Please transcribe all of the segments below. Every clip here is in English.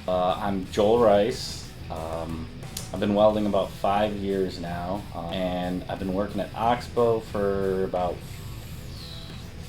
I'm Joel Rice. I've been welding about 5 years now, and I've been working at Oxbow for about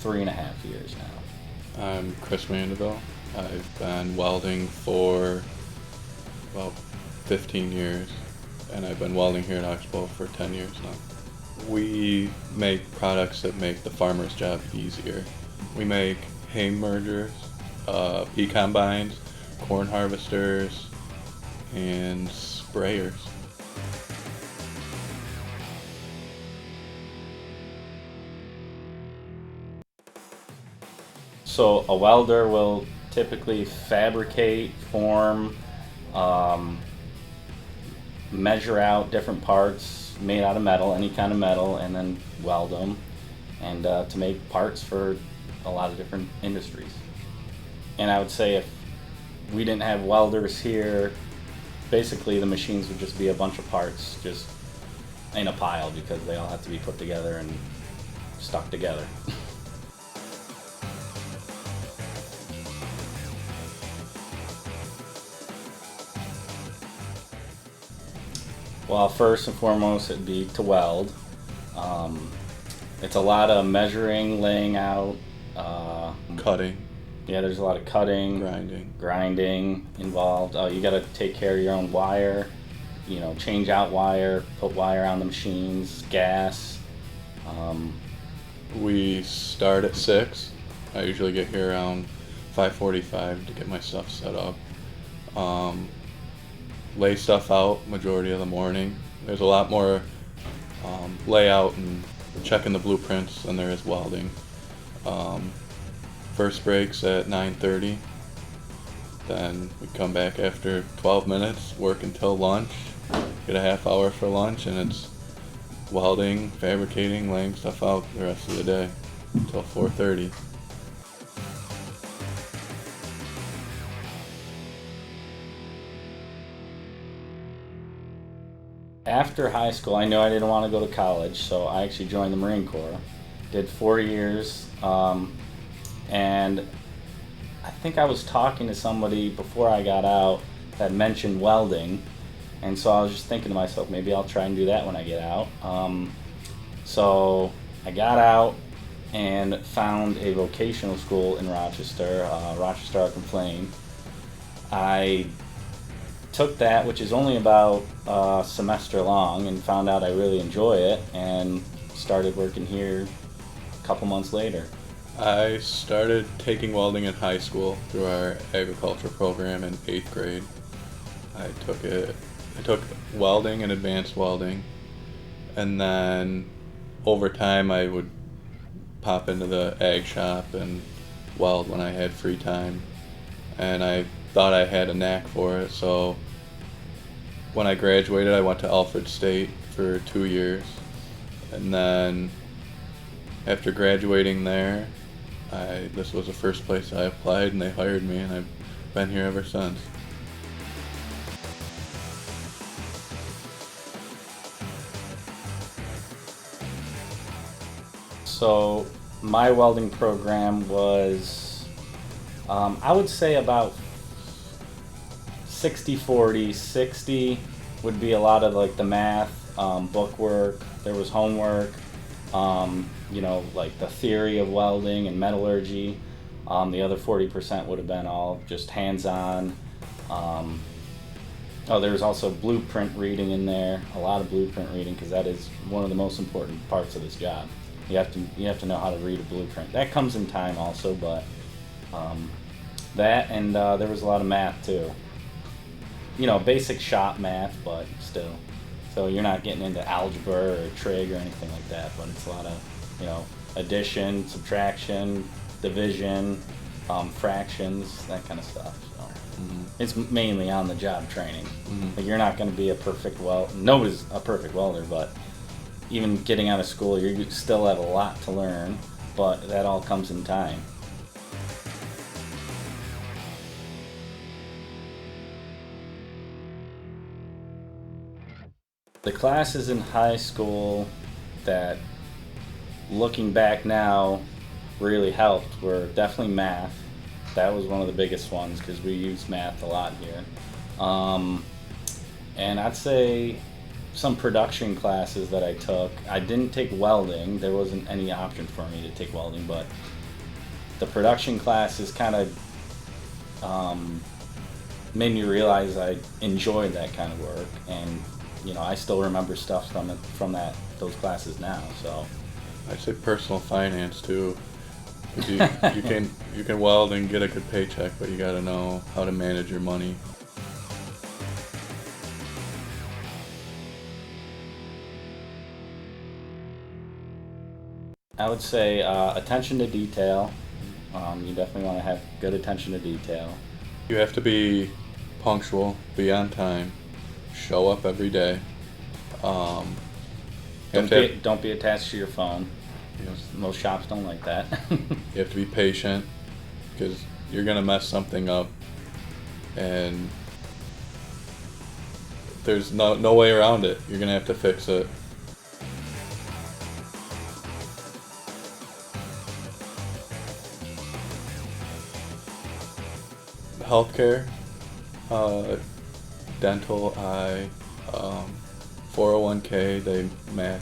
3.5 years now. I'm Chris Mandeville. I've been welding for about 15 years, and I've been welding here at Oxbow for 10 years now. We make products that make the farmer's job easier. We make hay mergers, pea combines, corn harvesters, and sprayers. So a welder will typically fabricate, form, um, measure out different parts made out of metal, any kind of metal, and then weld them, and to make parts for a lot of different industries. And I would say if we didn't have welders here, basically the machines would just be a bunch of parts just in a pile because they all have to be put together and stuck together. Well, first and foremost, it'd be to weld. Um, it's a lot of measuring, laying out. Cutting, Yeah, there's a lot of cutting, grinding. grinding involved. You got to take care of your own wire. Change out wire, put wire on the machines, gas. Um, We start at 6. I usually get here around 5:45 to get my stuff set up. Um, Lay stuff out majority of the morning. There's a lot more layout and checking the blueprints than there is welding. Um, First breaks at 9:30. Then we come back after 12 minutes, work until lunch, get a half hour for lunch, and it's welding, fabricating, laying stuff out the rest of the day until 4:30. After high school, I knew I didn't want to go to college, so I actually joined the Marine Corps. Did 4 years, and I think I was talking to somebody before I got out that mentioned welding, and so I was just thinking to myself, maybe I'll try and do that when I get out. So I got out and found a vocational school in Rochester, Rochester Arc and Flame. I took that, which is only about a semester long, and found out I really enjoy it, and started working here a couple months later. I started taking welding in high school through our agriculture program in 8th grade. I took welding and advanced welding, and then over time I would pop into the ag shop and weld when I had free time, and I thought I had a knack for it. So when I graduated, I went to Alfred State for 2 years, and then after graduating there, this was the first place I applied, and they hired me, and I've been here ever since. So my welding program was, I would say about 60/40. 60 would be a lot of like the math, book work. There was homework, like the theory of welding and metallurgy. The other 40% would have been all just hands-on. There was also blueprint reading in there, a lot of blueprint reading, because that is one of the most important parts of this job. You have to know how to read a blueprint. That comes in time also, but that and there was a lot of math too. Basic shop math, but still. So you're not getting into algebra or trig or anything like that, but it's a lot of, addition, subtraction, division, fractions, that kind of stuff. So it's mainly on the job training. Like you're not going to be a perfect nobody's a perfect welder, but even getting out of school, you still have a lot to learn, but that all comes in time. The classes in high school that, looking back now, really helped were definitely math. That was one of the biggest ones because we use math a lot here. Um, and I'd say some production classes that I took. I didn't take welding. There wasn't any option for me to take welding, but the production classes kind of made me realize I enjoyed that kind of work, and I still remember stuff from those classes now. So I'd say personal finance too. 'Cause you can weld and get a good paycheck, but you got to know how to manage your money. I would say attention to detail. You definitely want to have good attention to detail. You have to be punctual, be on time, show up every day. Um, you have to have, Don't be attached to your phone. you know, Most shops don't like that. you have to be patient because you're gonna mess something up, and there's no way around it. You're gonna have to fix it. Healthcare, uh, dental, eye, 401k, they match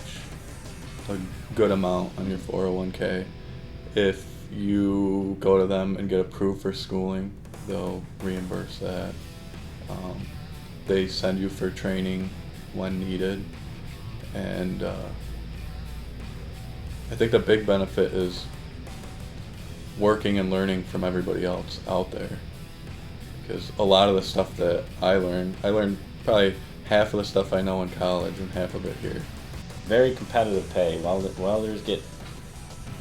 a good amount on your 401k. If you go to them and get approved for schooling, they'll reimburse that. They send you for training when needed. And I think the big benefit is working and learning from everybody else out there. Because a lot of the stuff that I learned probably half of the stuff I know in college and half of it here. Very competitive pay. Welders get,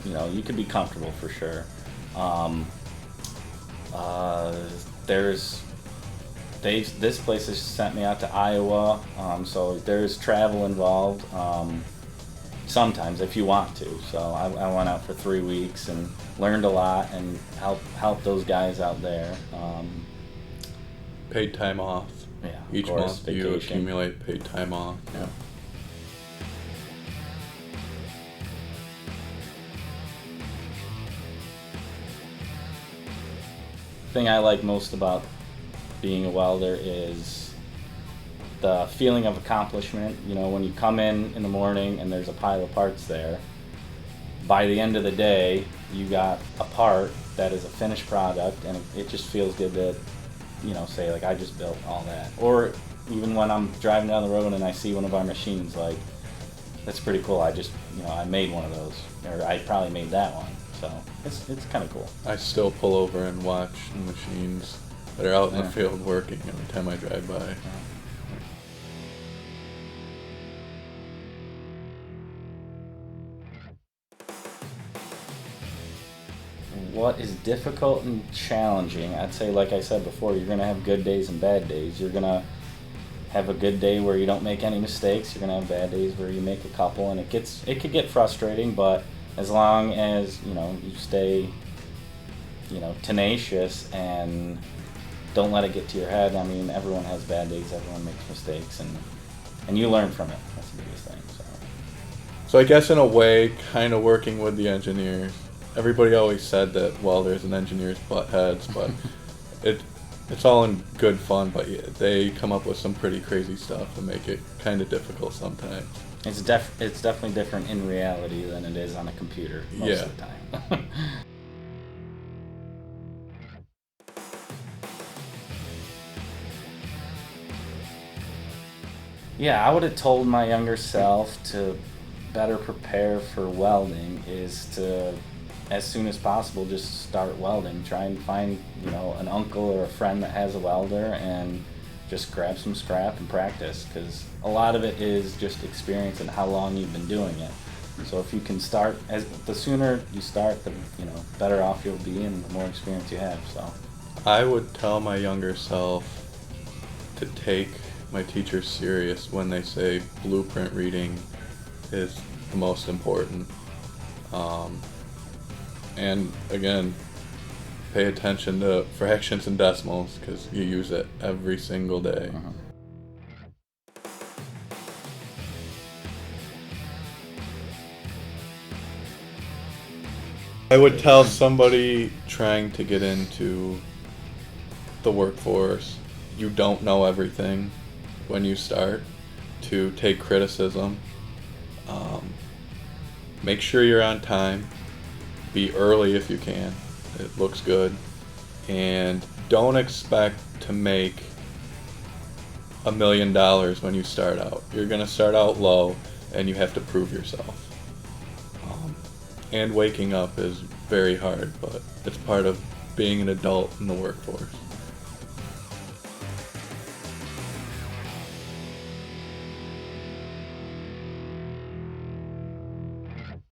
you could be comfortable for sure. This place has sent me out to Iowa, so there's travel involved. Sometimes if you want to. So I went out for 3 weeks and learned a lot and helped those guys out there. Paid time off. Yeah, of Each course, month you vacation. accumulate paid time off. Yeah. Thing I like most about being a welder is the feeling of accomplishment. When you come in the morning and there's a pile of parts there, by the end of the day, you got a part that is a finished product, and it just feels good to, say like I just built all that. Or even when I'm driving down the road and I see one of our machines, like that's pretty cool. I just, I made one of those, or I probably made that one. So it's kind of cool. I still pull over and watch the machines that are out in the Yeah. field working every time I drive by. What is difficult and challenging? I'd say, like I said before, you're gonna have good days and bad days. You're gonna have a good day where you don't make any mistakes. You're gonna have bad days where you make a couple, and it could get frustrating. But as long as you stay, tenacious and don't let it get to your head. I mean, everyone has bad days. Everyone makes mistakes, and you learn from it. That's the biggest thing. So I guess in a way, kind of working with the engineers. Everybody always said that welders and engineers butt heads, but it's all in good fun. But yeah, they come up with some pretty crazy stuff and make it kind of difficult sometimes. It's definitely different in reality than it is on a computer most of the time. Yeah, I would have told my younger self to better prepare for welding is to, as soon as possible, just start welding. Try and find, an uncle or a friend that has a welder and just grab some scrap and practice, because a lot of it is just experience and how long you've been doing it. So if you can start, the sooner you start, the better off you'll be and the more experience you have. So I would tell my younger self to take my teachers serious when they say blueprint reading is the most important. And again, pay attention to fractions and decimals because you use it every single day. I would tell somebody trying to get into the workforce, you don't know everything when you start, to take criticism. Make sure you're on time. Be early if you can. It looks good. And don't expect to make $1 million when you start out. You're going to start out low, and you have to prove yourself. And waking up is very hard, but it's part of being an adult in the workforce.